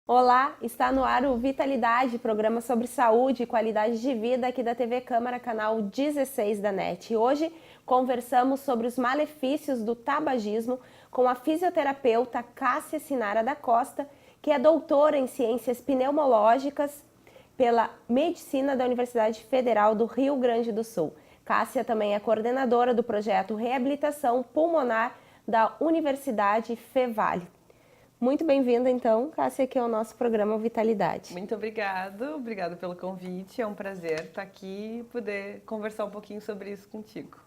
Olá, está no ar o Vitalidade, programa sobre saúde e qualidade de vida aqui da TV Câmara, canal 16 da NET. E hoje conversamos sobre os malefícios do tabagismo com a fisioterapeuta Cássia Sinara da Costa, que é doutora em ciências pneumológicas pela Medicina da Universidade Federal do Rio Grande do Sul. Cássia também é coordenadora do projeto Reabilitação Pulmonar da Universidade Fevale. Muito bem-vinda, então, Cássia, aqui ao nosso programa Vitalidade. Muito obrigado pelo convite, é um prazer estar aqui e poder conversar um pouquinho sobre isso contigo.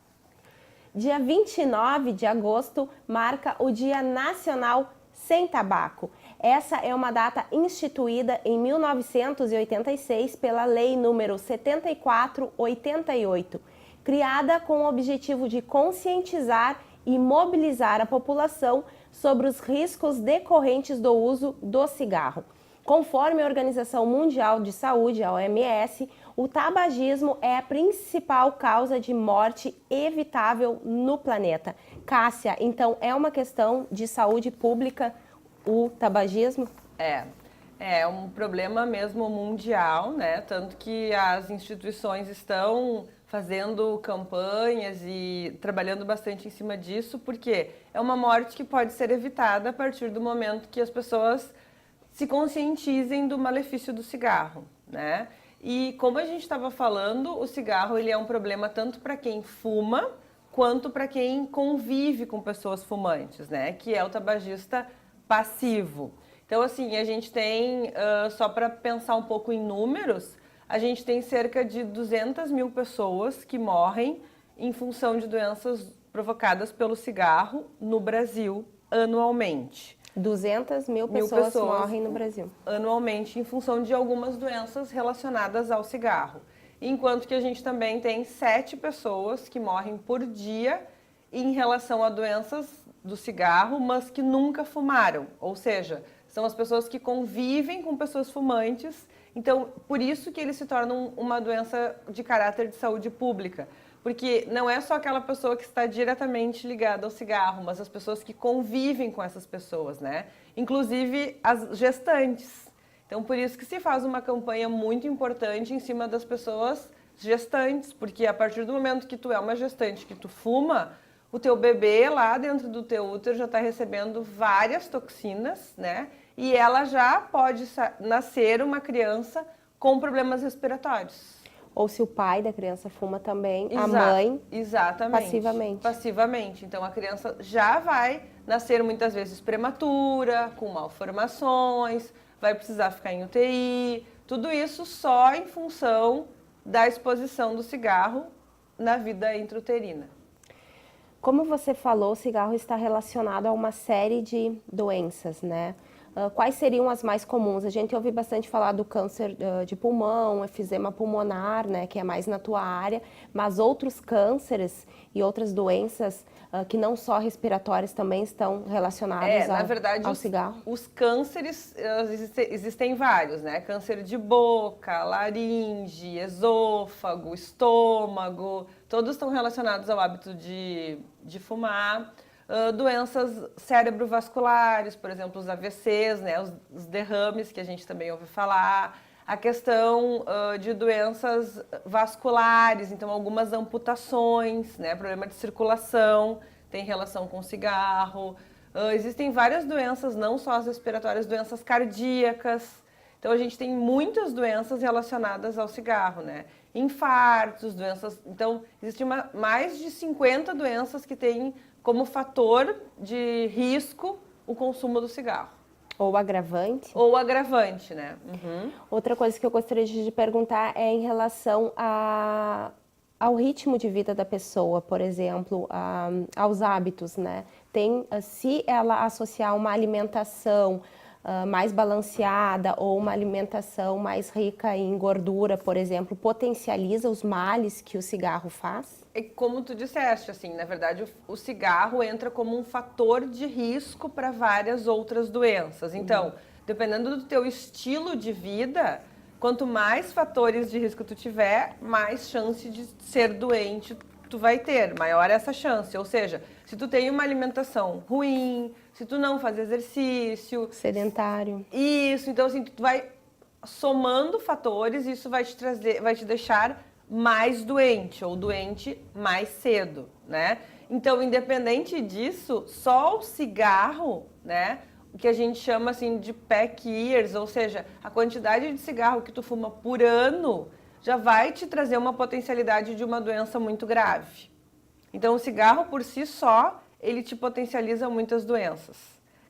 Dia 29 de agosto marca o Dia Nacional Sem Tabaco. Essa é uma data instituída em 1986 pela Lei número 7488, criada com o objetivo de conscientizar e mobilizar a população sobre os riscos decorrentes do uso do cigarro. Conforme a Organização Mundial de Saúde, a OMS, o tabagismo é a principal causa de morte evitável no planeta. Cássia, então é uma questão de saúde pública o tabagismo? É um problema mesmo mundial, né? Tanto que as instituições estão fazendo campanhas e trabalhando bastante em cima disso, porque é uma morte que pode ser evitada a partir do momento que as pessoas se conscientizem do malefício do cigarro, né? E como a gente estava falando, o cigarro ele é um problema tanto para quem fuma, quanto para quem convive com pessoas fumantes, né? Que é o tabagista passivo. Então, assim, a gente tem, só para pensar um pouco em números, a gente tem cerca de 200 mil pessoas que morrem em função de doenças provocadas pelo cigarro no Brasil anualmente. 200 mil pessoas morrem no Brasil. Anualmente em função de algumas doenças relacionadas ao cigarro. Enquanto que a gente também tem 7 pessoas que morrem por dia em relação a doenças do cigarro, mas que nunca fumaram. Ou seja, são as pessoas que convivem com pessoas fumantes. Então, por isso que eles se tornam uma doença de caráter de saúde pública. Porque não é só aquela pessoa que está diretamente ligada ao cigarro, mas as pessoas que convivem com essas pessoas, né? Inclusive as gestantes. Então, por isso que se faz uma campanha muito importante em cima das pessoas gestantes, porque a partir do momento que tu é uma gestante, que tu fuma, o teu bebê lá dentro do teu útero já está recebendo várias toxinas, né? E ela já pode nascer uma criança com problemas respiratórios. Ou se o pai da criança fuma também, a mãe, exatamente, passivamente. Então, a criança já vai nascer muitas vezes prematura, com malformações, vai precisar ficar em UTI. Tudo isso só em função da exposição do cigarro na vida intrauterina. Como você falou, o cigarro está relacionado a uma série de doenças, né? Quais seriam as mais comuns? A gente ouve bastante falar do câncer de pulmão, efizema pulmonar, né, que é mais na tua área, mas outros cânceres e outras doenças que não só respiratórias também estão relacionadas na verdade, ao cigarro? Os cânceres, existem vários, né? Câncer de boca, laringe, esôfago, estômago, todos estão relacionados ao hábito de fumar. Doenças cerebrovasculares, por exemplo, os AVCs, né, os derrames que a gente também ouve falar, a questão de doenças vasculares, então algumas amputações, né, problema de circulação, tem relação com cigarro. Existem várias doenças, não só as respiratórias, doenças cardíacas. Então a gente tem muitas doenças relacionadas ao cigarro, né? Infartos, doenças... Então, existem mais de 50 doenças que têm como fator de risco o consumo do cigarro. Ou agravante? Ou agravante, né? Outra coisa que eu gostaria de perguntar é em relação ao ritmo de vida da pessoa, por exemplo, aos hábitos, né? Se ela associar uma alimentação mais balanceada ou uma alimentação mais rica em gordura, por exemplo, potencializa os males que o cigarro faz? E como tu disseste, assim, na verdade o cigarro entra como um fator de risco para várias outras doenças. Então, dependendo do teu estilo de vida, quanto mais fatores de risco tu tiver, mais chance de ser doente tu vai ter, maior é essa chance. Ou seja, se tu tem uma alimentação ruim, se tu não faz exercício... Sedentário. Isso, então assim, tu vai somando fatores e isso vai te deixar mais doente ou doente mais cedo, né? Então, independente disso, só o cigarro, né? O que a gente chama assim de pack years, ou seja, a quantidade de cigarro que tu fuma por ano já vai te trazer uma potencialidade de uma doença muito grave. Então, o cigarro por si só, ele te potencializa muitas doenças.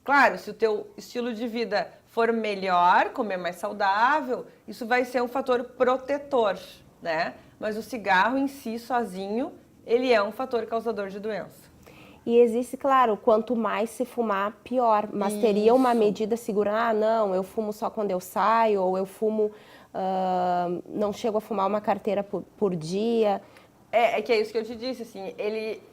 Claro, se o teu estilo de vida for melhor, comer mais saudável, isso vai ser um fator protetor, né? Mas o cigarro em si, sozinho, ele é um fator causador de doença. E existe, claro, quanto mais se fumar, pior. Mas teria uma medida segura, ah, não, eu fumo só quando eu saio, ou eu fumo, não chego a fumar uma carteira por dia. É que é isso que eu te disse, assim,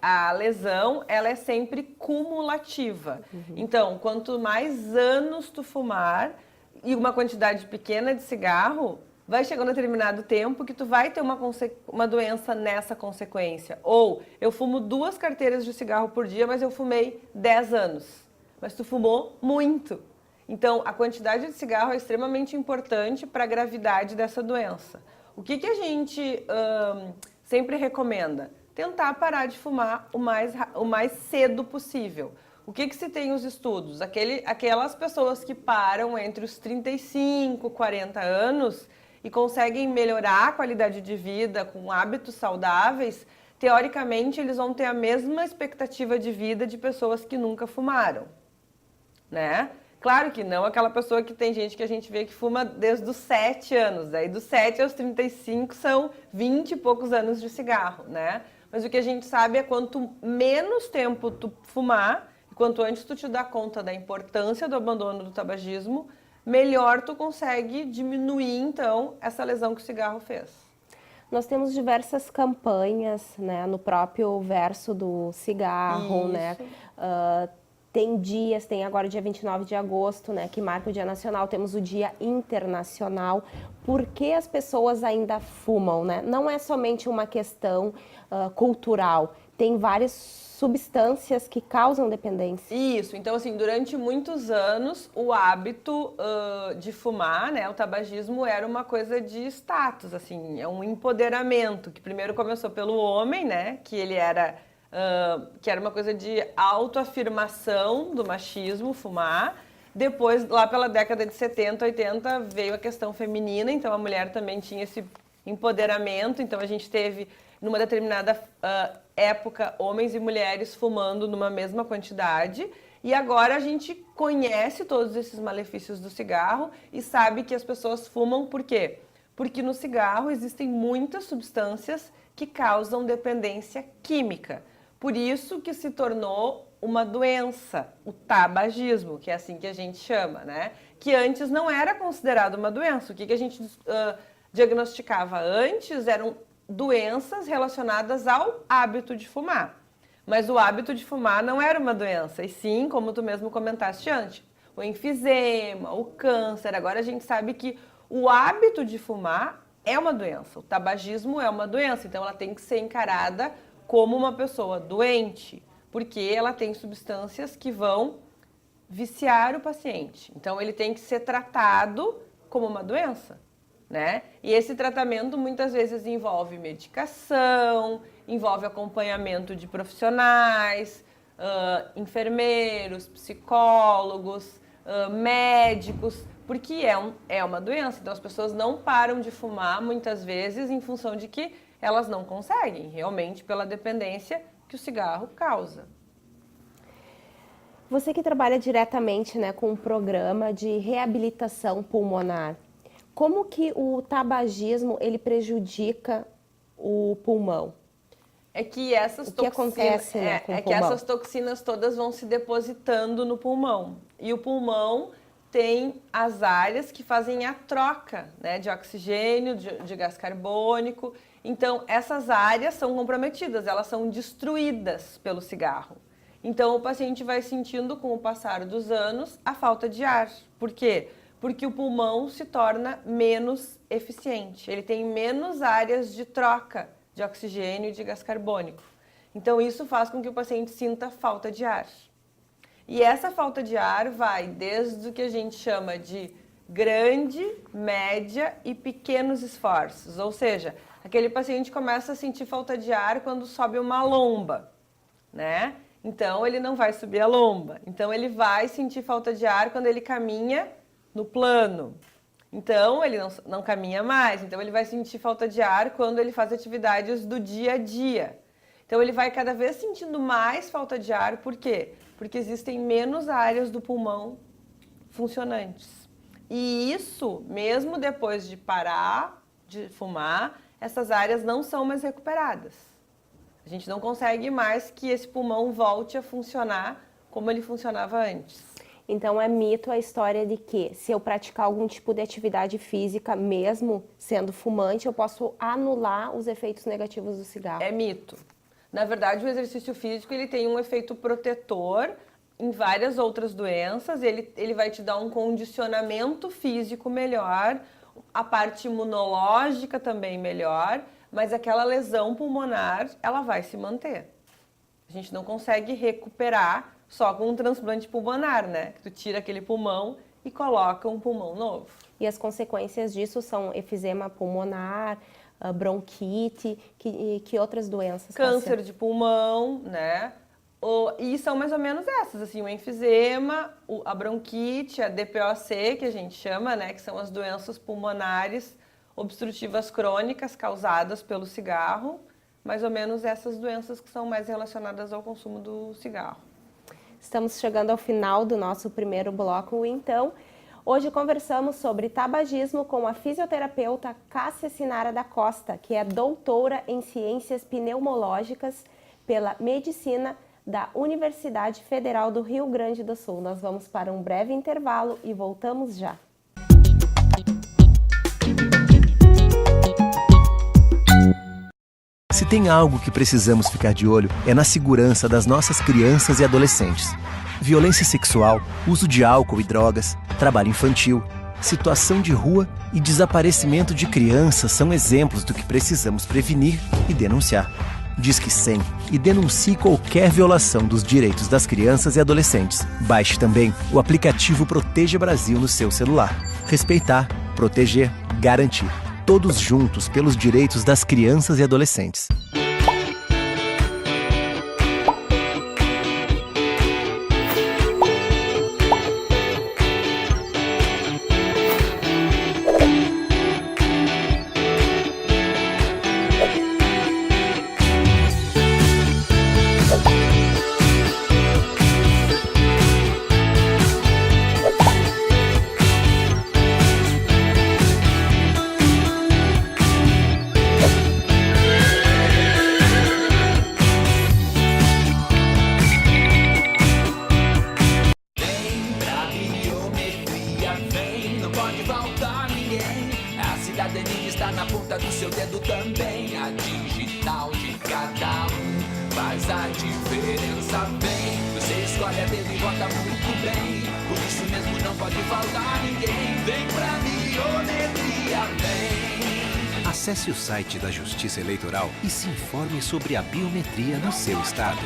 a lesão, ela é sempre cumulativa. Então, quanto mais anos tu fumar e uma quantidade pequena de cigarro, vai chegar um determinado tempo que tu vai ter uma doença nessa consequência. Ou eu fumo 2 carteiras de cigarro por dia, mas eu fumei 10 anos. Mas tu fumou muito. Então, a quantidade de cigarro é extremamente importante para a gravidade dessa doença. O que a gente sempre recomenda? Tentar parar de fumar o mais cedo possível. O que se tem os estudos? Aquelas pessoas que param entre os 35 e 40 anos e conseguem melhorar a qualidade de vida com hábitos saudáveis, teoricamente eles vão ter a mesma expectativa de vida de pessoas que nunca fumaram, né? Claro que não aquela pessoa que tem gente que a gente vê que fuma desde os 7 anos, aí dos 7 aos 35 são 20 e poucos anos de cigarro, né? Mas o que a gente sabe é quanto menos tempo tu fumar, e quanto antes tu te dá conta da importância do abandono do tabagismo, melhor tu consegue diminuir, então, essa lesão que o cigarro fez. Nós temos diversas campanhas, né, no próprio verso do cigarro, né? Tem dias, tem agora o dia 29 de agosto, né, que marca o Dia Nacional, temos o Dia Internacional. Por que as pessoas ainda fumam, né? Não é somente uma questão cultural, tem várias substâncias que causam dependência. Isso, então assim, durante muitos anos o hábito de fumar, né, o tabagismo era uma coisa de status, assim, é um empoderamento, que primeiro começou pelo homem, né, que ele era... que era uma coisa de autoafirmação do machismo, fumar. Depois, lá pela década de 70, 80, veio a questão feminina, então a mulher também tinha esse empoderamento. Então a gente teve, numa determinada época, homens e mulheres fumando numa mesma quantidade. E agora a gente conhece todos esses malefícios do cigarro e sabe que as pessoas fumam por quê? Porque no cigarro existem muitas substâncias que causam dependência química. Por isso que se tornou uma doença, o tabagismo, que é assim que a gente chama, né? Que antes não era considerado uma doença. O que a gente diagnosticava antes eram doenças relacionadas ao hábito de fumar. Mas o hábito de fumar não era uma doença, e sim, como tu mesmo comentaste antes, o enfisema, o câncer. Agora a gente sabe que o hábito de fumar é uma doença, o tabagismo é uma doença, então ela tem que ser encarada como uma pessoa doente, porque ela tem substâncias que vão viciar o paciente. Então ele tem que ser tratado como uma doença, né? E esse tratamento muitas vezes envolve medicação, envolve acompanhamento de profissionais, enfermeiros, psicólogos, médicos, porque é uma doença. Então as pessoas não param de fumar muitas vezes em função de que elas não conseguem, realmente pela dependência que o cigarro causa. Você que trabalha diretamente, né, com um programa de reabilitação pulmonar, como que o tabagismo ele prejudica o pulmão? É que essas toxinas, acontece, né, com o que pulmão? essas toxinas todas vão se depositando no pulmão. E o pulmão tem as áreas que fazem a troca, né, de oxigênio, de gás carbônico. Então, essas áreas são comprometidas, elas são destruídas pelo cigarro. Então, o paciente vai sentindo, com o passar dos anos, a falta de ar. Por quê? Porque o pulmão se torna menos eficiente, ele tem menos áreas de troca de oxigênio e de gás carbônico. Então isso faz com que o paciente sinta falta de ar. E essa falta de ar vai desde o que a gente chama de grande, média e pequenos esforços, ou seja, aquele paciente começa a sentir falta de ar quando sobe uma lomba, né? Então ele não vai subir a lomba. Então ele vai sentir falta de ar quando ele caminha no plano. Então ele não caminha mais. Então ele vai sentir falta de ar quando ele faz atividades do dia a dia. Então ele vai cada vez sentindo mais falta de ar. Por quê? Porque existem menos áreas do pulmão funcionantes. E isso, mesmo depois de parar de fumar, essas áreas não são mais recuperadas. A gente não consegue mais que esse pulmão volte a funcionar como ele funcionava antes. Então é mito a história de que se eu praticar algum tipo de atividade física, mesmo sendo fumante, eu posso anular os efeitos negativos do cigarro. É mito. Na verdade, o exercício físico ele tem um efeito protetor em várias outras doenças, ele vai te dar um condicionamento físico melhor, a parte imunológica também melhor, mas aquela lesão pulmonar, ela vai se manter. A gente não consegue recuperar só com um transplante pulmonar, né? Tu tira aquele pulmão e coloca um pulmão novo. E as consequências disso são efizema pulmonar, bronquite, que outras doenças? Câncer de pulmão, né? E são mais ou menos essas, assim, o enfisema, a bronquite, a DPOC, que a gente chama, né? Que são as doenças pulmonares obstrutivas crônicas causadas pelo cigarro. Mais ou menos essas doenças que são mais relacionadas ao consumo do cigarro. Estamos chegando ao final do nosso primeiro bloco, então. Hoje conversamos sobre tabagismo com a fisioterapeuta Cássia Sinara da Costa, que é doutora em Ciências Pneumológicas pela Medicina da Universidade Federal do Rio Grande do Sul. Nós vamos para um breve intervalo e voltamos já. Se tem algo que precisamos ficar de olho, é na segurança das nossas crianças e adolescentes. Violência sexual, uso de álcool e drogas, trabalho infantil, situação de rua e desaparecimento de crianças são exemplos do que precisamos prevenir e denunciar. Disque 100 e denuncie qualquer violação dos direitos das crianças e adolescentes. Baixe também o aplicativo Proteja Brasil no seu celular. Respeitar, proteger, garantir. Todos juntos pelos direitos das crianças e adolescentes. Está na ponta do seu dedo também. A digital de cada um faz a diferença bem. Você escolhe a dedo e vota muito bem. Por isso mesmo não pode faltar ninguém. Vem pra biometria, vem. Acesse o site da Justiça Eleitoral e se informe sobre a biometria do seu estado.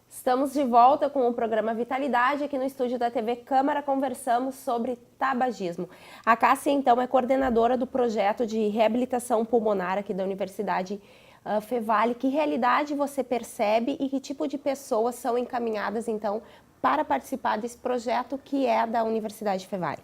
Estamos de volta com o programa Vitalidade. Aqui no estúdio da TV Câmara conversamos sobre tabagismo. A Cássia, então, é coordenadora do projeto de reabilitação pulmonar aqui da Universidade Fevale. Que realidade você percebe e que tipo de pessoas são encaminhadas, então, para participar desse projeto que é da Universidade Fevale?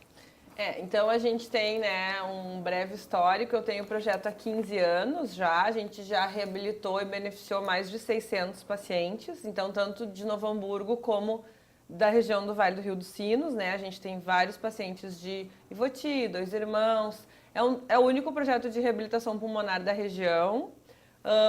Então a gente tem, né, um breve histórico. Eu tenho o projeto há 15 anos já, a gente já reabilitou e beneficiou mais de 600 pacientes, então tanto de Novo Hamburgo como da região do Vale do Rio dos Sinos, né, a gente tem vários pacientes de Ivoti, Dois Irmãos, é o único projeto de reabilitação pulmonar da região.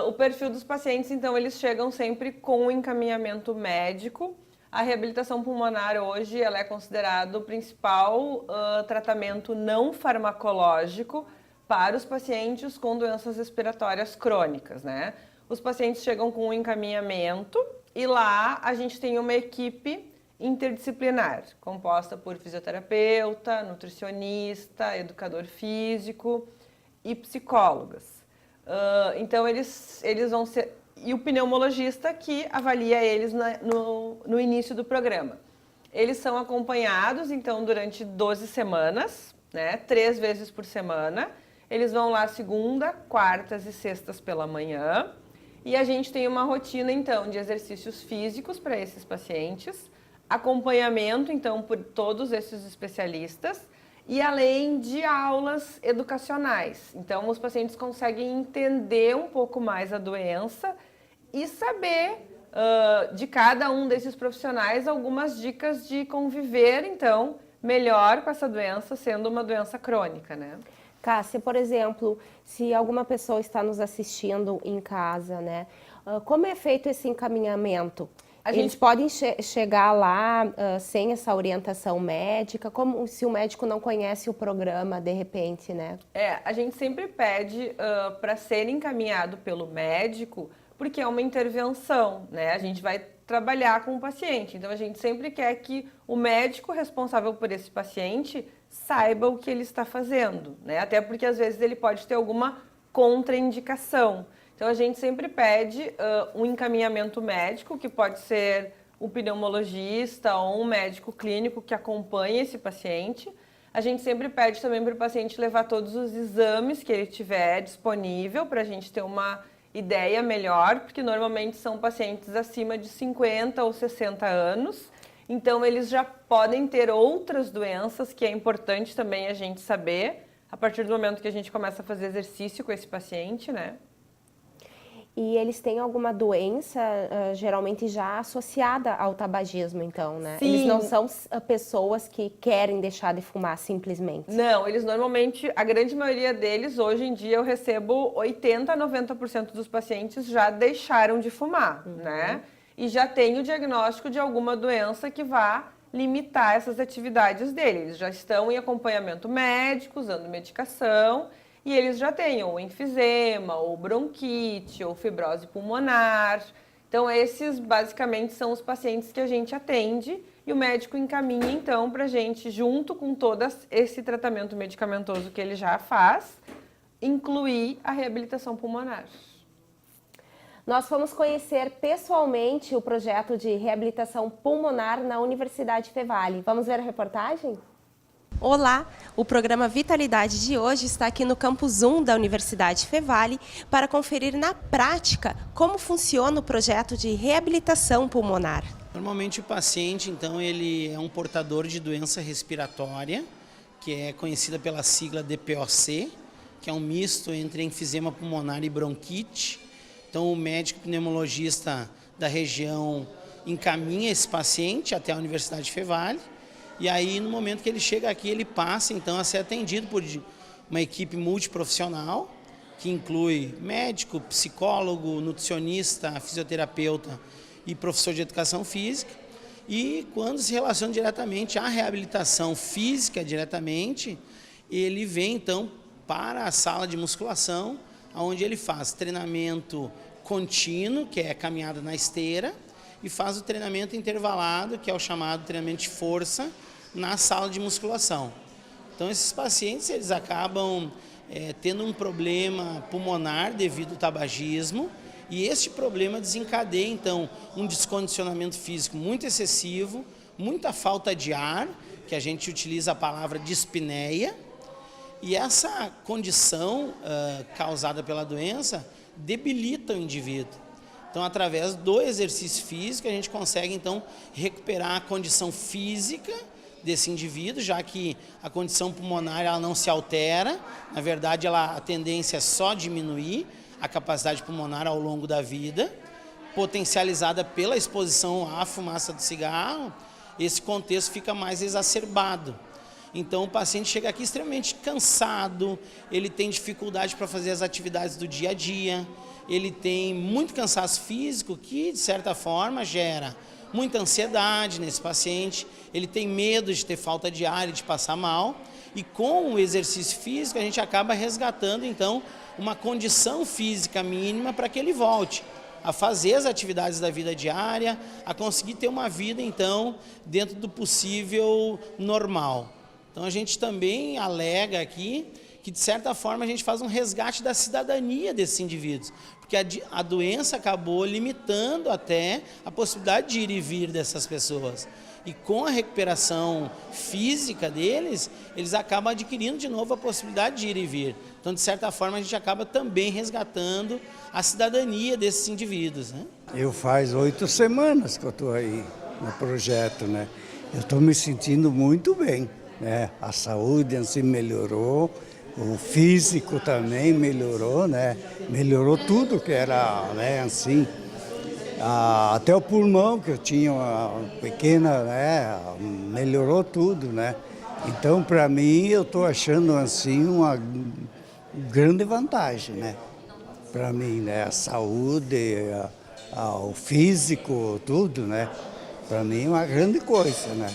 O perfil dos pacientes, então, eles chegam sempre com um encaminhamento médico. A reabilitação pulmonar hoje ela é considerada o principal tratamento não farmacológico para os pacientes com doenças respiratórias crônicas, né? os pacientes chegam com um encaminhamento e lá a gente tem uma equipe interdisciplinar, composta por fisioterapeuta, nutricionista, educador físico e psicólogas. Então eles vão ser... E o pneumologista que avalia eles no início do programa. Eles são acompanhados, então, durante 12 semanas, né, 3 vezes por semana. Eles vão lá segunda, quartas e sextas pela manhã. E a gente tem uma rotina, então, de exercícios físicos para esses pacientes, acompanhamento, então, por todos esses especialistas, e além de aulas educacionais. Então, os pacientes conseguem entender um pouco mais a doença e saber de cada um desses profissionais algumas dicas de conviver, então, melhor com essa doença, sendo uma doença crônica, né? Cássia, por exemplo, se alguma pessoa está nos assistindo em casa, né? Como é feito esse encaminhamento? Eles podem chegar lá sem essa orientação médica? Como se o médico não conhece o programa, de repente, né? A gente sempre pede para ser encaminhado pelo médico, porque é uma intervenção, né? A gente vai trabalhar com o paciente, então a gente sempre quer que o médico responsável por esse paciente saiba o que ele está fazendo, né? Até porque às vezes ele pode ter alguma contraindicação. Então a gente sempre pede um encaminhamento médico, que pode ser um pneumologista ou um médico clínico que acompanhe esse paciente. A gente sempre pede também para o paciente levar todos os exames que ele tiver disponível para a gente ter uma ideia melhor, porque normalmente são pacientes acima de 50 ou 60 anos, então eles já podem ter outras doenças, que é importante também a gente saber, a partir do momento que a gente começa a fazer exercício com esse paciente, né? E eles têm alguma doença, geralmente já associada ao tabagismo, então, né? Sim. Eles não são pessoas que querem deixar de fumar simplesmente. Não, eles normalmente, a grande maioria deles, hoje em dia eu recebo 80% a 90% dos pacientes já deixaram de fumar, né? E já tem o diagnóstico de alguma doença que vá limitar essas atividades deles. Eles já estão em acompanhamento médico, usando medicação, e eles já têm ou enfisema, ou bronquite, ou fibrose pulmonar. Então, esses basicamente são os pacientes que a gente atende e o médico encaminha, então, para a gente, junto com todo esse tratamento medicamentoso que ele já faz, incluir a reabilitação pulmonar. Nós fomos conhecer pessoalmente o projeto de reabilitação pulmonar na Universidade Fevale. Vamos ver a reportagem? Olá, o programa Vitalidade de hoje está aqui no Campus 1 da Universidade Fevale para conferir na prática como funciona o projeto de reabilitação pulmonar. Normalmente o paciente, então, ele é um portador de doença respiratória, que é conhecida pela sigla DPOC, que é um misto entre enfisema pulmonar e bronquite. Então o médico pneumologista da região encaminha esse paciente até a Universidade Fevale. E aí, no momento que ele chega aqui, ele passa, então, a ser atendido por uma equipe multiprofissional, que inclui médico, psicólogo, nutricionista, fisioterapeuta e professor de educação física. E quando se relaciona diretamente à reabilitação física, diretamente, ele vem, então, para a sala de musculação, onde ele faz treinamento contínuo, que é caminhada na esteira, e faz o treinamento intervalado, que é o chamado treinamento de força, na sala de musculação. Então, esses pacientes, eles acabam tendo um problema pulmonar devido ao tabagismo, e este problema desencadeia, então, um descondicionamento físico muito excessivo, muita falta de ar, que a gente utiliza a palavra dispneia, e essa condição causada pela doença debilita o indivíduo. Então, através do exercício físico, a gente consegue, então, recuperar a condição física desse indivíduo, já que a condição pulmonar ela não se altera, na verdade a tendência é só diminuir a capacidade pulmonar ao longo da vida, potencializada pela exposição à fumaça do cigarro, esse contexto fica mais exacerbado. Então o paciente chega aqui extremamente cansado, ele tem dificuldade para fazer as atividades do dia a dia, ele tem muito cansaço físico que, de certa forma, gera muita ansiedade nesse paciente, ele tem medo de ter falta de ar e de passar mal, e com o exercício físico a gente acaba resgatando, então, uma condição física mínima para que ele volte a fazer as atividades da vida diária, a conseguir ter uma vida, então, dentro do possível normal. Então, a gente também alega aqui que, de certa forma, a gente faz um resgate da cidadania desses indivíduos, porque a doença acabou limitando até a possibilidade de ir e vir dessas pessoas. E com a recuperação física deles, eles acabam adquirindo de novo a possibilidade de ir e vir. Então, de certa forma, a gente acaba também resgatando a cidadania desses indivíduos, né? Eu faz 8 semanas que eu estou aí no projeto, né? Eu estou me sentindo muito bem, né? A saúde assim melhorou, o físico também melhorou, né? Melhorou tudo que era, né, assim. Até o pulmão que eu tinha uma pequena, né, melhorou tudo, né? Então, para mim, eu estou achando assim uma grande vantagem, né? Para mim, né, a saúde, o físico, tudo, né? Para mim é uma grande coisa, né?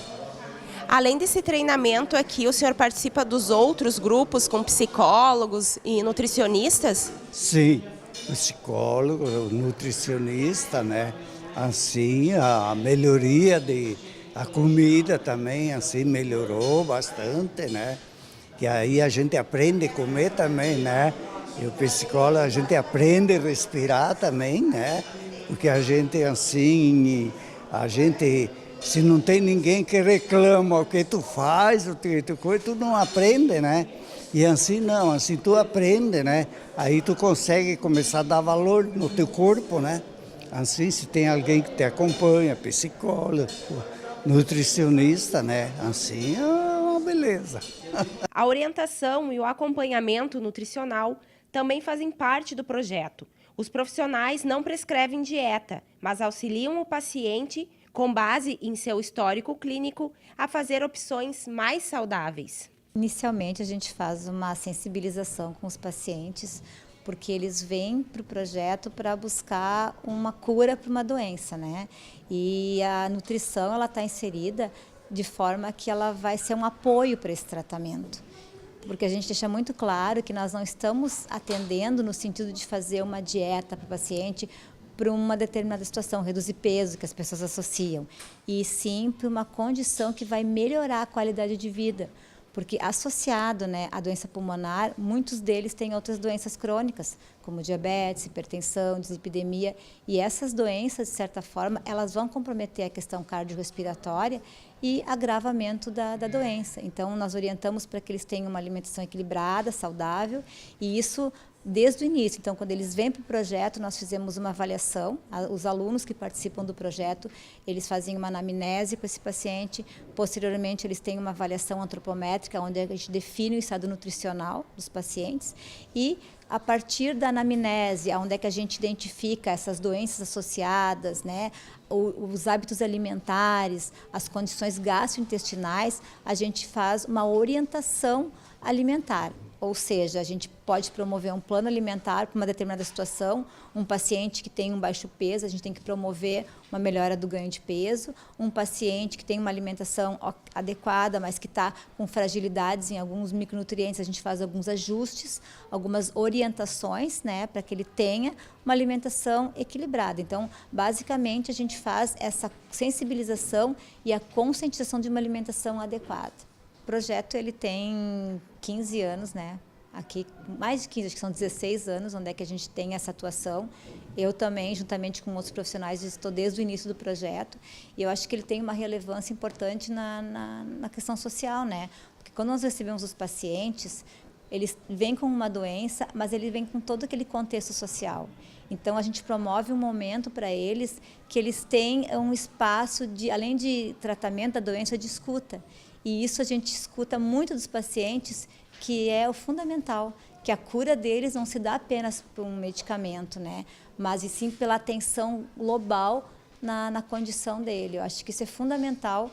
Além desse treinamento aqui, o senhor participa dos outros grupos com psicólogos e nutricionistas? Sim. Psicólogo, nutricionista, né? Assim, a melhoria a comida também, assim, melhorou bastante, né? Que aí a gente aprende a comer também, né? E o psicólogo, a gente aprende a respirar também, né? Porque a gente, assim, se não tem ninguém que reclama o que tu faz, tu não aprende, né? E assim não, assim tu aprende, né? Aí tu consegue começar a dar valor no teu corpo, né? Assim, se tem alguém que te acompanha, psicólogo, nutricionista, né? Assim é uma beleza. A orientação e o acompanhamento nutricional também fazem parte do projeto. Os profissionais não prescrevem dieta, mas auxiliam o paciente, com base em seu histórico clínico, a fazer opções mais saudáveis. Inicialmente, a gente faz uma sensibilização com os pacientes, porque eles vêm para o projeto para buscar uma cura para uma doença, né? E a nutrição, ela está inserida de forma que ela vai ser um apoio para esse tratamento. Porque a gente deixa muito claro que nós não estamos atendendo no sentido de fazer uma dieta para o paciente para uma determinada situação, reduzir peso, que as pessoas associam, e sim para uma condição que vai melhorar a qualidade de vida. Porque associado, né, à doença pulmonar, muitos deles têm outras doenças crônicas, como diabetes, hipertensão, dislipidemia, e essas doenças, de certa forma, elas vão comprometer a questão cardiorrespiratória e agravamento da doença. Então, nós orientamos para que eles tenham uma alimentação equilibrada, saudável, e isso desde o início. Então, quando eles vêm para o projeto, nós fizemos uma avaliação. Os alunos que participam do projeto, eles fazem uma anamnese com esse paciente. Posteriormente, eles têm uma avaliação antropométrica, onde a gente define o estado nutricional dos pacientes. E, a partir da anamnese, onde é que a gente identifica essas doenças associadas, né, os hábitos alimentares, as condições gastrointestinais, a gente faz uma orientação alimentar. Ou seja, a gente pode promover um plano alimentar para uma determinada situação. Um paciente que tem um baixo peso, a gente tem que promover uma melhora do ganho de peso. Um paciente que tem uma alimentação adequada, mas que está com fragilidades em alguns micronutrientes, a gente faz alguns ajustes, algumas orientações, né, para que ele tenha uma alimentação equilibrada. Então, basicamente, a gente faz essa sensibilização e a conscientização de uma alimentação adequada. O projeto ele tem 15 anos, né? Aqui, mais de 15, acho que são 16 anos, onde é que a gente tem essa atuação. Eu também, juntamente com outros profissionais, estou desde o início do projeto. E eu acho que ele tem uma relevância importante na questão social, né? Porque quando nós recebemos os pacientes, eles vêm com uma doença, mas eles vêm com todo aquele contexto social. Então, a gente promove um momento para eles que eles têm um espaço, além de tratamento da doença, de escuta. E isso a gente escuta muito dos pacientes, que é o fundamental, que a cura deles não se dá apenas por um medicamento, né? Mas e sim pela atenção global na condição dele. Eu acho que isso é fundamental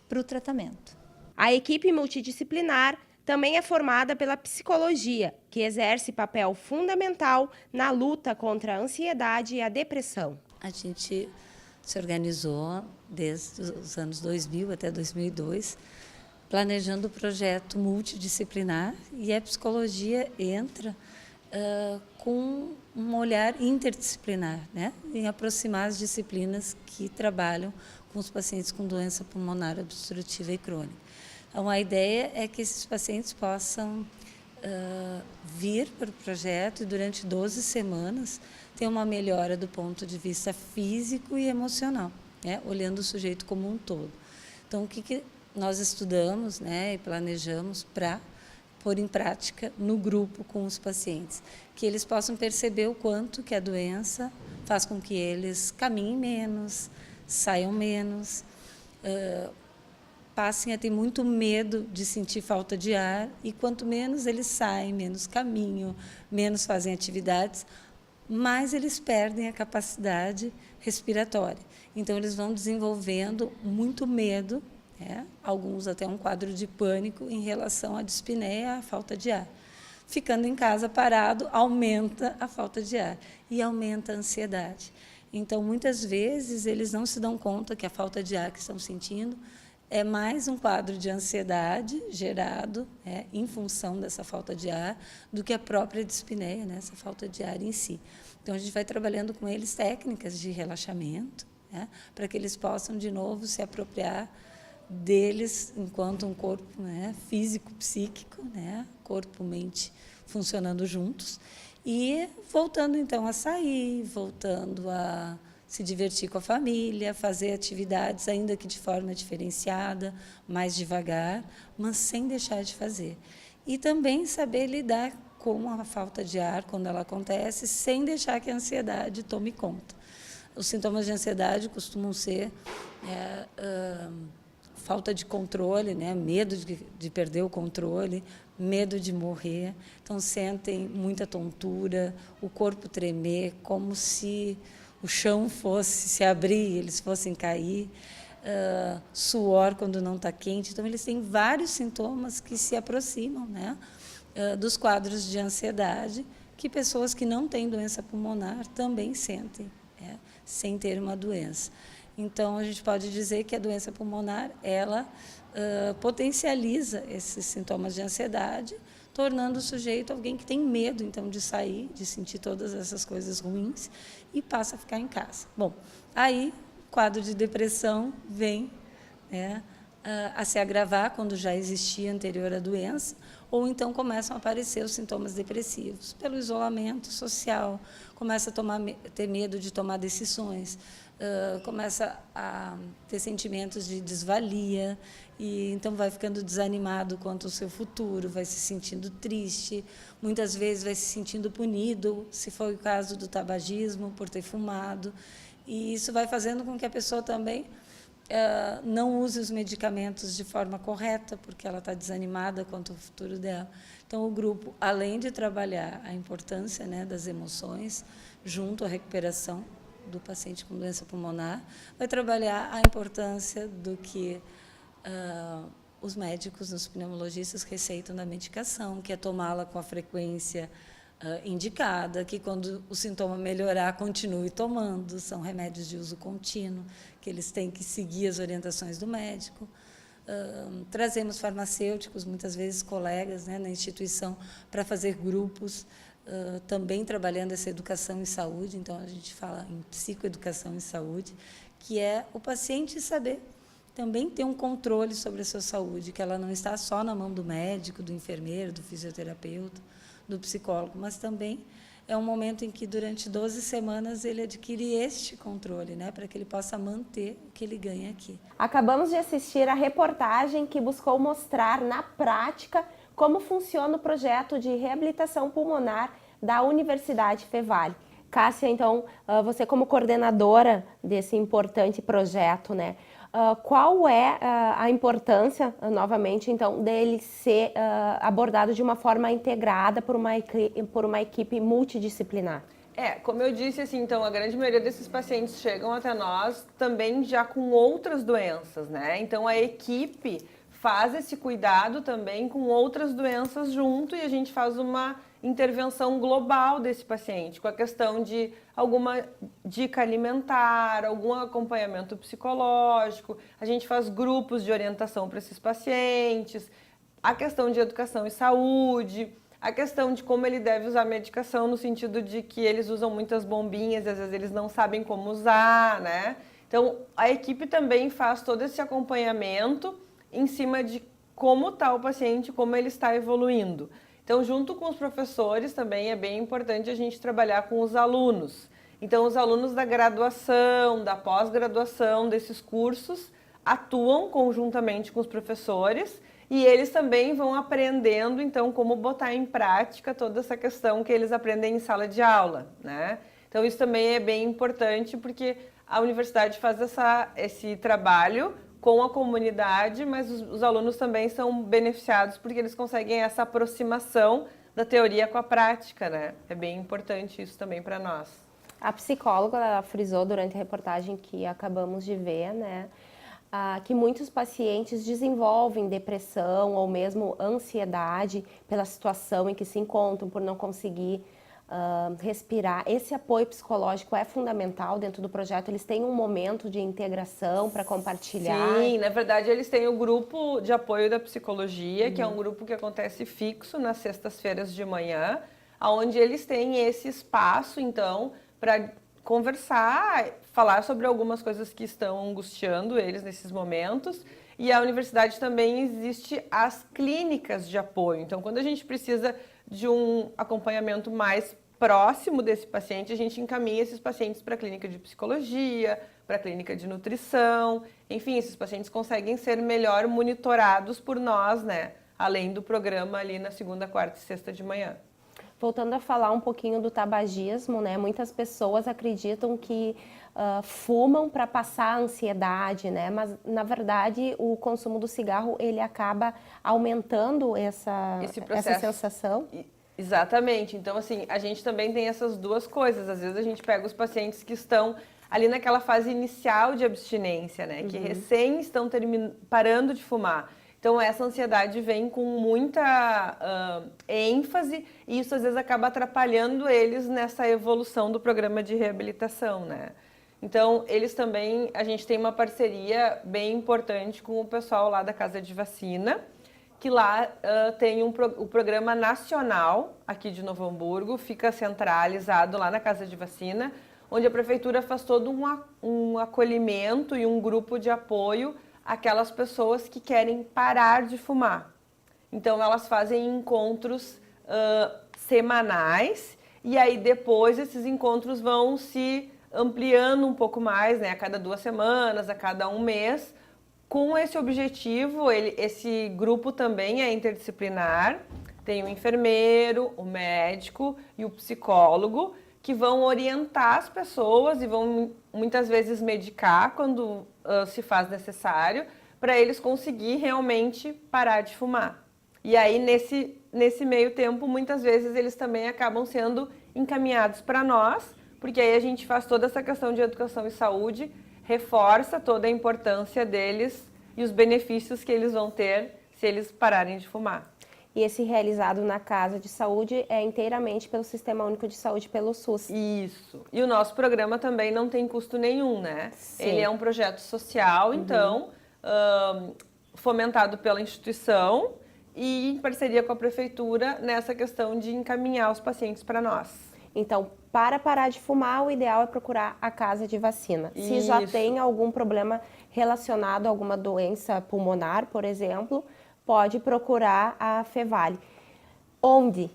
para o tratamento. A equipe multidisciplinar também é formada pela psicologia, que exerce papel fundamental na luta contra a ansiedade e a depressão. A gente se organizou desde os anos 2000 até 2002, planejando o projeto multidisciplinar, e a psicologia entra com um olhar interdisciplinar, né? Em aproximar as disciplinas que trabalham com os pacientes com doença pulmonar obstrutiva e crônica. Então, a ideia é que esses pacientes possam vir para o projeto e, durante 12 semanas, ter uma melhora do ponto de vista físico e emocional, né? Olhando o sujeito como um todo. Então, o que nós estudamos, né, e planejamos para pôr em prática no grupo com os pacientes? Que eles possam perceber o quanto que a doença faz com que eles caminhem menos, saiam menos, passem a ter muito medo de sentir falta de ar, e quanto menos eles saem, menos caminham, menos fazem atividades, mais eles perdem a capacidade respiratória. Então, eles vão desenvolvendo muito medo, né? Alguns até um quadro de pânico em relação à dispneia, à falta de ar. Ficando em casa parado, aumenta a falta de ar e aumenta a ansiedade. Então, muitas vezes, eles não se dão conta que a falta de ar que estão sentindo é mais um quadro de ansiedade gerado, né, em função dessa falta de ar, do que a própria dispneia, né, essa falta de ar em si. Então, a gente vai trabalhando com eles técnicas de relaxamento, né, para que eles possam, de novo, se apropriar deles enquanto um corpo, né, físico, psíquico, né, corpo, mente funcionando juntos, e voltando, então, a sair, voltando a se divertir com a família, fazer atividades, ainda que de forma diferenciada, mais devagar, mas sem deixar de fazer. E também saber lidar com a falta de ar quando ela acontece, sem deixar que a ansiedade tome conta. Os sintomas de ansiedade costumam ser falta de controle, né? Medo de perder o controle, medo de morrer. Então, sentem muita tontura, o corpo tremer, como se o chão fosse se abrir, eles fossem cair, suor quando não está quente. Então, eles têm vários sintomas que se aproximam, né, dos quadros de ansiedade, que pessoas que não têm doença pulmonar também sentem, né, sem ter uma doença. Então, a gente pode dizer que a doença pulmonar, ela potencializa esses sintomas de ansiedade, tornando o sujeito alguém que tem medo, então, de sair, de sentir todas essas coisas ruins, e passa a ficar em casa. Bom, aí o quadro de depressão vem, né, a se agravar quando já existia anterior à doença, ou então começam a aparecer os sintomas depressivos, pelo isolamento social, começa a ter medo de tomar decisões, começa a ter sentimentos de desvalia, e então vai ficando desanimado quanto ao seu futuro, vai se sentindo triste, muitas vezes vai se sentindo punido, se for o caso do tabagismo, por ter fumado, e isso vai fazendo com que a pessoa também não use os medicamentos de forma correta, porque ela está desanimada quanto ao futuro dela. Então, o grupo, além de trabalhar a importância, né, das emoções, junto à recuperação do paciente com doença pulmonar, vai trabalhar a importância do que os médicos, os pneumologistas receitam da medicação, que é tomá-la com a frequência indicada, que quando o sintoma melhorar, continue tomando, são remédios de uso contínuo, que eles têm que seguir as orientações do médico. Trazemos farmacêuticos, muitas vezes colegas, né, na instituição, para fazer grupos, também trabalhando essa educação em saúde. Então, a gente fala em psicoeducação em saúde, que é o paciente saber também ter um controle sobre a sua saúde, que ela não está só na mão do médico, do enfermeiro, do fisioterapeuta, do psicólogo, mas também é um momento em que, durante 12 semanas, ele adquire este controle, né, para que ele possa manter o que ele ganha aqui. Acabamos de assistir a reportagem que buscou mostrar na prática como funciona o projeto de reabilitação pulmonar da Universidade Fevale. Cássia, então, você como coordenadora desse importante projeto, né, qual é a importância, novamente, então, dele ser abordado de uma forma integrada por uma equipe multidisciplinar? Como eu disse, assim, então, a grande maioria desses pacientes chegam até nós também já com outras doenças, né? Então, a equipe faz esse cuidado também com outras doenças junto, e a gente faz uma intervenção global desse paciente, com a questão de alguma dica alimentar, algum acompanhamento psicológico, a gente faz grupos de orientação para esses pacientes, a questão de educação e saúde, a questão de como ele deve usar a medicação, no sentido de que eles usam muitas bombinhas, e às vezes eles não sabem como usar, né? Então, a equipe também faz todo esse acompanhamento em cima de como está o paciente, como ele está evoluindo. Então, junto com os professores, também é bem importante a gente trabalhar com os alunos. Então, os alunos da graduação, da pós-graduação, desses cursos, atuam conjuntamente com os professores e eles também vão aprendendo, então, como botar em prática toda essa questão que eles aprendem em sala de aula, né? Então, isso também é bem importante porque a universidade faz esse trabalho com a comunidade, mas os alunos também são beneficiados porque eles conseguem essa aproximação da teoria com a prática, né? É bem importante isso também para nós. A psicóloga ela frisou durante a reportagem que acabamos de ver, né, que muitos pacientes desenvolvem depressão ou mesmo ansiedade pela situação em que se encontram, por não conseguir respirar. Esse apoio psicológico é fundamental dentro do projeto? Eles têm um momento de integração para compartilhar? Sim, na verdade eles têm o grupo de apoio da psicologia, que é um grupo que acontece fixo nas sextas-feiras de manhã, onde eles têm esse espaço, então, para conversar, falar sobre algumas coisas que estão angustiando eles nesses momentos. E a universidade também existe as clínicas de apoio. Então, quando a gente precisa de um acompanhamento mais próximo desse paciente, a gente encaminha esses pacientes para a clínica de psicologia, para a clínica de nutrição. Enfim, esses pacientes conseguem ser melhor monitorados por nós, né? Além do programa ali na segunda, quarta e sexta de manhã. Voltando a falar um pouquinho do tabagismo, né? Muitas pessoas acreditam que fumam para passar a ansiedade, né? Mas na verdade o consumo do cigarro ele acaba aumentando essa sensação. Exatamente. Então assim, a gente também tem essas duas coisas. Às vezes a gente pega os pacientes que estão ali naquela fase inicial de abstinência, né? Que recém estão parando de fumar. Então, essa ansiedade vem com muita ênfase e isso, às vezes, acaba atrapalhando eles nessa evolução do programa de reabilitação, né? Então, eles também, a gente tem uma parceria bem importante com o pessoal lá da Casa de Vacina, que lá tem o programa nacional aqui de Novo Hamburgo, fica centralizado lá na Casa de Vacina, onde a prefeitura faz todo um acolhimento e um grupo de apoio aquelas pessoas que querem parar de fumar. Então, elas fazem encontros semanais e aí depois esses encontros vão se ampliando um pouco mais, né? A cada 2 semanas, a cada 1 mês, com esse objetivo. Esse grupo também é interdisciplinar, tem o enfermeiro, o médico e o psicólogo, que vão orientar as pessoas e vão muitas vezes medicar quando se faz necessário, para eles conseguir realmente parar de fumar. E aí, nesse meio tempo, muitas vezes eles também acabam sendo encaminhados para nós, porque aí a gente faz toda essa questão de educação e saúde, reforça toda a importância deles e os benefícios que eles vão ter se eles pararem de fumar. E esse realizado na Casa de Saúde é inteiramente pelo Sistema Único de Saúde, pelo SUS. Isso. E o nosso programa também não tem custo nenhum, né? Sim. Ele é um projeto social, então, fomentado pela instituição e em parceria com a prefeitura nessa questão de encaminhar os pacientes para nós. Então, para parar de fumar, o ideal é procurar a Casa de Vacina. Isso. Se já tem algum problema relacionado a alguma doença pulmonar, por exemplo, pode procurar a Fevale. Onde?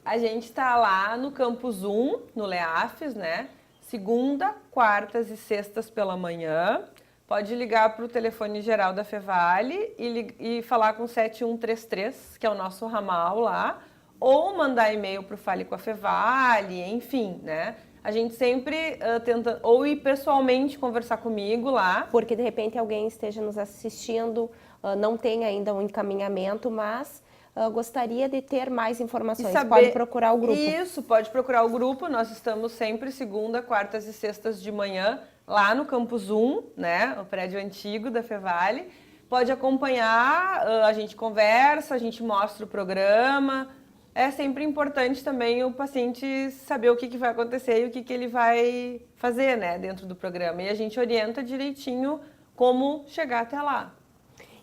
A gente está lá no Campus 1, no Leafes, né? Segunda, quartas e sextas pela manhã. Pode ligar para o telefone geral da Fevale e falar com 7133, que é o nosso ramal lá, ou mandar e-mail para o Fale com a Fevale, enfim, né? A gente sempre tenta ou ir pessoalmente conversar comigo lá. Porque de repente alguém esteja nos assistindo, não tem ainda um encaminhamento, mas gostaria de ter mais informações. Pode procurar o grupo. Isso, pode procurar o grupo. Nós estamos sempre segunda, quartas e sextas de manhã lá no Campus 1, né? O prédio antigo da Fevale. Pode acompanhar, a gente conversa, a gente mostra o programa. É sempre importante também o paciente saber o que vai acontecer e o que ele vai fazer, né, dentro do programa. E a gente orienta direitinho como chegar até lá.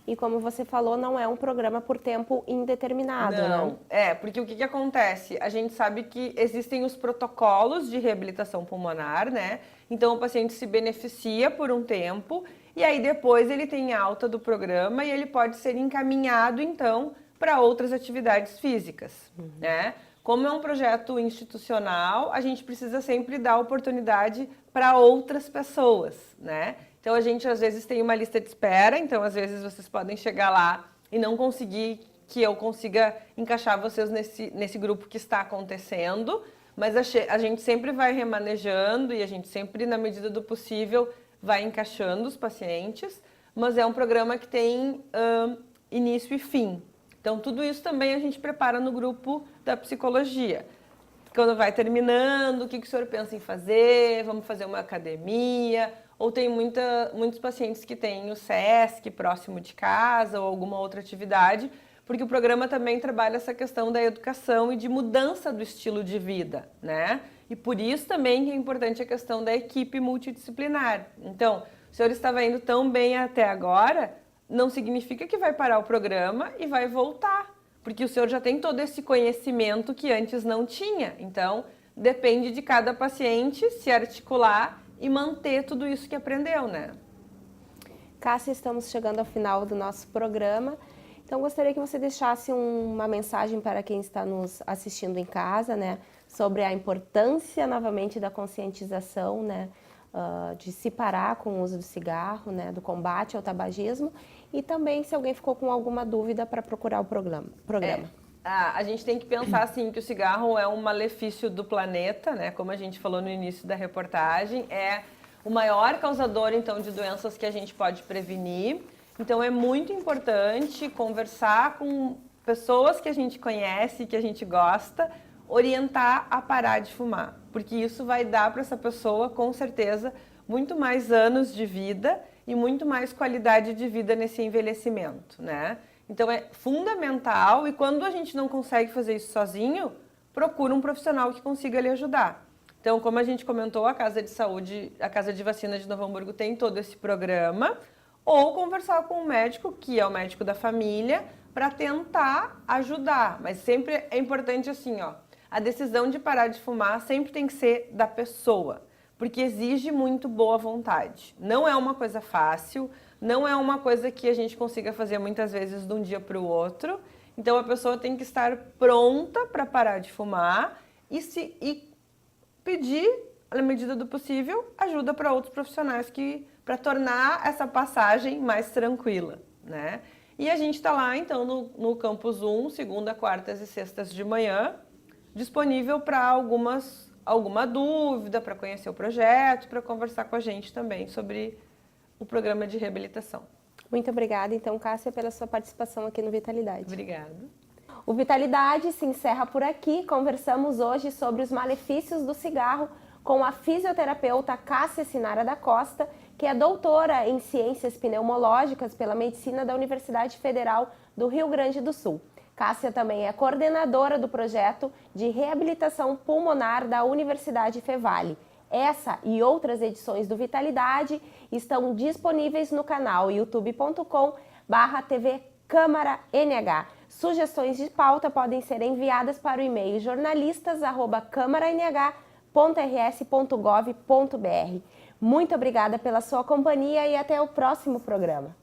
e como você falou, não é um programa por tempo indeterminado, Não, né? porque o que acontece? A gente sabe que existem os protocolos de reabilitação pulmonar, né? Então o paciente se beneficia por um tempo e aí depois ele tem alta do programa e ele pode ser encaminhado então para outras atividades físicas, né? Como é um projeto institucional, a gente precisa sempre dar oportunidade para outras pessoas, né? Então a gente às vezes tem uma lista de espera, então às vezes vocês podem chegar lá e não conseguir que eu consiga encaixar vocês nesse grupo que está acontecendo, mas a gente sempre vai remanejando e a gente sempre, na medida do possível, vai encaixando os pacientes, mas é um programa que tem início e fim. Então tudo isso também a gente prepara no grupo da psicologia. Quando vai terminando, o que o senhor pensa em fazer? Vamos fazer uma academia? Ou tem muitos pacientes que têm o SESC próximo de casa ou alguma outra atividade, porque o programa também trabalha essa questão da educação e de mudança do estilo de vida, né? E por isso também que é importante a questão da equipe multidisciplinar. Então, o senhor estava indo tão bem até agora, não significa que vai parar o programa e vai voltar, porque o senhor já tem todo esse conhecimento que antes não tinha. Então, depende de cada paciente se articular e manter tudo isso que aprendeu, né? Cássia, estamos chegando ao final do nosso programa. Então, gostaria que você deixasse uma mensagem para quem está nos assistindo em casa, né? Sobre a importância, novamente, da conscientização, né? De se parar com o uso do cigarro, né? Do combate ao tabagismo. E também, se alguém ficou com alguma dúvida, para procurar o programa. A gente tem que pensar assim que o cigarro é um malefício do planeta, né? Como a gente falou no início da reportagem, é o maior causador então de doenças que a gente pode prevenir. Então é muito importante conversar com pessoas que a gente conhece, que a gente gosta, orientar a parar de fumar, porque isso vai dar para essa pessoa com certeza muito mais anos de vida e muito mais qualidade de vida nesse envelhecimento, né? Então é fundamental, e quando a gente não consegue fazer isso sozinho, procura um profissional que consiga lhe ajudar. Então, como a gente comentou, a Casa de Saúde, a Casa de Vacina de Novo Hamburgo tem todo esse programa, ou conversar com um médico, que é o médico da família, para tentar ajudar. Mas sempre é importante assim, ó, a decisão de parar de fumar sempre tem que ser da pessoa, porque exige muito boa vontade. Não é uma coisa fácil, não é uma coisa que a gente consiga fazer muitas vezes de um dia para o outro. Então a pessoa tem que estar pronta para parar de fumar e pedir, na medida do possível, ajuda para outros profissionais para tornar essa passagem mais tranquila, né? E a gente está lá, então, no Campus 1, segunda, quartas e sextas de manhã, disponível para alguma dúvida, para conhecer o projeto, para conversar com a gente também sobre o programa de reabilitação. Muito obrigada, então, Cássia, pela sua participação aqui no Vitalidade. Obrigada. O Vitalidade se encerra por aqui. Conversamos hoje sobre os malefícios do cigarro com a fisioterapeuta Cássia Sinara da Costa, que é doutora em Ciências Pneumológicas pela Medicina da Universidade Federal do Rio Grande do Sul. Cássia também é coordenadora do projeto de reabilitação pulmonar da Universidade Fevale. Essa e outras edições do Vitalidade estão disponíveis no canal youtube.com/TV Câmara NH. Sugestões de pauta podem ser enviadas para o e-mail jornalistas@câmaranh.rs.gov.br. Muito obrigada pela sua companhia e até o próximo programa.